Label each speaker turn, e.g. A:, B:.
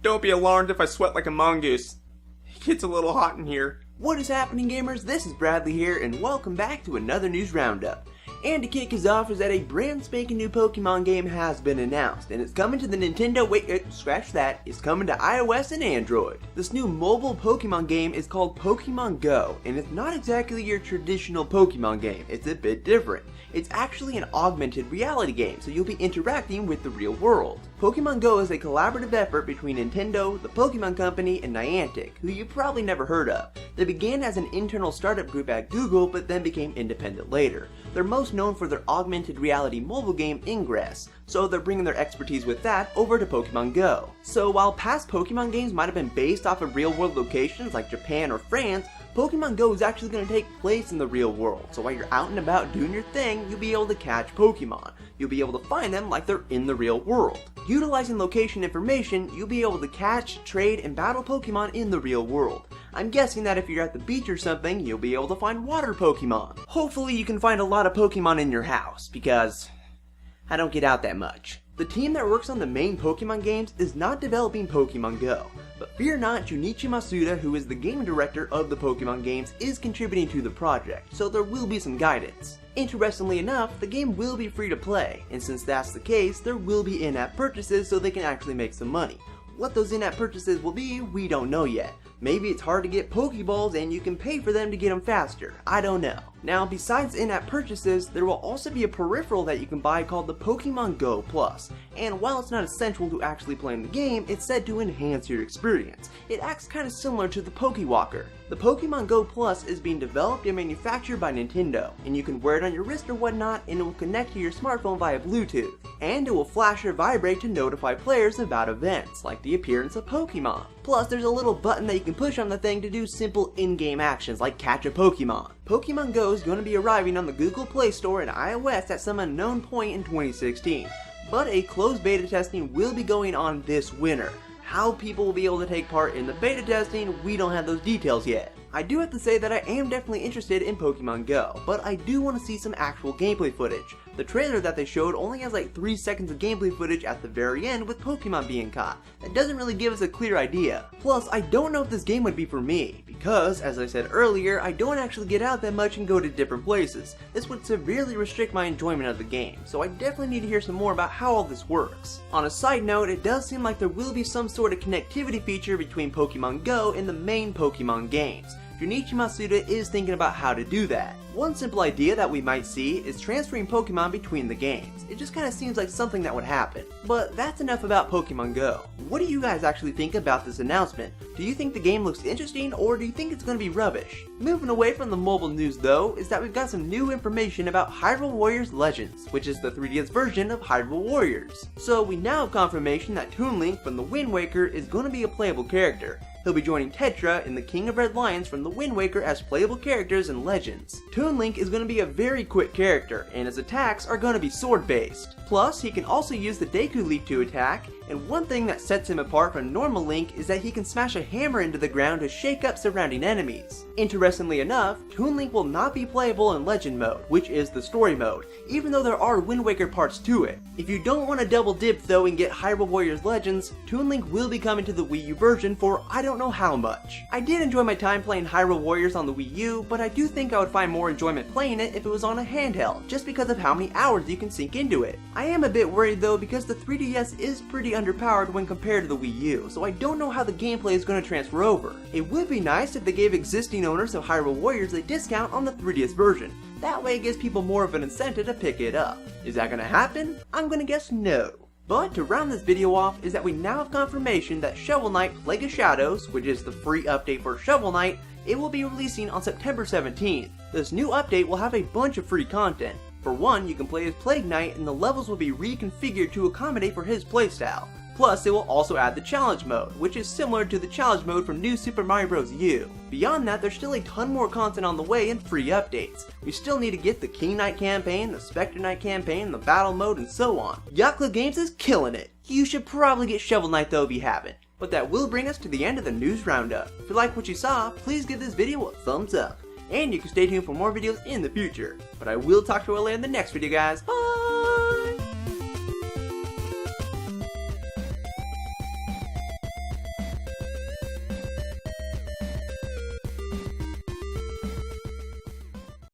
A: Don't be alarmed if I sweat like a mongoose. It gets a little hot in here.
B: What is happening, gamers? This is Bradley here, and welcome back to another news roundup. And to kick us off is that a brand spanking new Pokemon game has been announced, and it's coming to the Nintendo, scratch that, it's coming to iOS and Android. This new mobile Pokemon game is called Pokemon Go, and it's not exactly your traditional Pokemon game, it's a bit different. It's actually an augmented reality game, so you'll be interacting with the real world. Pokemon Go is a collaborative effort between Nintendo, the Pokemon Company, and Niantic, who you've probably never heard of. They began as an internal startup group at Google, but then became independent later. They're most known for their augmented reality mobile game Ingress, so they're bringing their expertise with that over to Pokemon Go. So while past Pokemon games might have been based off of real-world locations like Japan or France, Pokemon Go is actually going to take place in the real world, so while you're out and about doing your thing, you'll be able to catch Pokemon. You'll be able to find them like they're in the real world. Utilizing location information, you'll be able to catch, trade, and battle Pokemon in the real world. I'm guessing that if you're at the beach or something, you'll be able to find water Pokemon. Hopefully you can find a lot of Pokemon in your house, because I don't get out that much. The team that works on the main Pokemon games is not developing Pokemon Go, but fear not, Junichi Masuda, who is the game director of the Pokemon games, is contributing to the project, so there will be some guidance. Interestingly enough, the game will be free to play, and since that's the case, there will be in-app purchases so they can actually make some money. What those in-app purchases will be, we don't know yet. Maybe it's hard to get Pokeballs and you can pay for them to get them faster, I don't know. Now, besides in-app purchases, there will also be a peripheral that you can buy called the Pokemon Go Plus, and while it's not essential to actually playing the game, it's said to enhance your experience. It acts kind of similar to the Pokewalker. The Pokemon Go Plus is being developed and manufactured by Nintendo, and you can wear it on your wrist or whatnot, and it will connect to your smartphone via Bluetooth. And it will flash or vibrate to notify players about events, like the appearance of Pokemon. Plus, there's a little button that you can push on the thing to do simple in-game actions like catch a Pokemon. Pokemon Go is going to be arriving on the Google Play Store and iOS at some unknown point in 2016, but a closed beta testing will be going on this winter. How people will be able to take part in the beta testing, we don't have those details yet. I do have to say that I am definitely interested in Pokemon Go, but I do want to see some actual gameplay footage. The trailer that they showed only has like 3 seconds of gameplay footage at the very end with Pokemon being caught. That doesn't really give us a clear idea. Plus, I don't know if this game would be for me, because, as I said earlier, I don't actually get out that much and go to different places. This would severely restrict my enjoyment of the game, so I definitely need to hear some more about how all this works. On a side note, it does seem like there will be some sort of connectivity feature between Pokemon Go and the main Pokemon games. Junichi Masuda is thinking about how to do that. One simple idea that we might see is transferring Pokemon between the games. It just kind of seems like something that would happen. But that's enough about Pokemon Go. What do you guys actually think about this announcement? Do you think the game looks interesting, or do you think it's going to be rubbish? Moving away from the mobile news though, is that we've got some new information about Hyrule Warriors Legends, which is the 3DS version of Hyrule Warriors. So we now have confirmation that Toon from the Wind Waker is going to be a playable character. He'll be joining Tetra and the King of Red Lions from the Wind Waker as playable characters in Legends. Toon is going to be a very quick character, and his attacks are going to be sword-based. Plus, he can also use the Deku Leaf to attack, and one thing that sets him apart from normal Link is that he can smash a hammer into the ground to shake up surrounding enemies. Interestingly enough, Toon will not be playable in Legend mode, which is the story mode, even though there are Wind Waker parts to it. If you don't want to double dip though and get Hyrule Warriors Legends, Toon will be coming to the Wii U version for I don't know how much. I did enjoy my time playing Hyrule Warriors on the Wii U, but I do think I would find more enjoyment playing it if it was on a handheld, just because of how many hours you can sink into it. I am a bit worried though because the 3DS is pretty underpowered when compared to the Wii U, so I don't know how the gameplay is going to transfer over. It would be nice if they gave existing owners of Hyrule Warriors a discount on the 3DS version. That way it gives people more of an incentive to pick it up. Is that going to happen? I'm going to guess no. But to round this video off is that we now have confirmation that Shovel Knight Plague of Shadows, which is the free update for Shovel Knight, it will be releasing on September 17th. This new update will have a bunch of free content. For one, you can play as Plague Knight and the levels will be reconfigured to accommodate for his playstyle. Plus, it will also add the challenge mode, which is similar to the challenge mode from New Super Mario Bros. U. Beyond that, there's still a ton more content on the way and free updates. We still need to get the King Knight campaign, the Spectre Knight campaign, the battle mode, and so on. Yacht Club Games is killing it. You should probably get Shovel Knight though if you haven't. But that will bring us to the end of the news roundup. If you like what you saw, please give this video a thumbs up. And you can stay tuned for more videos in the future. But I will talk to you all in the next video, guys. Bye!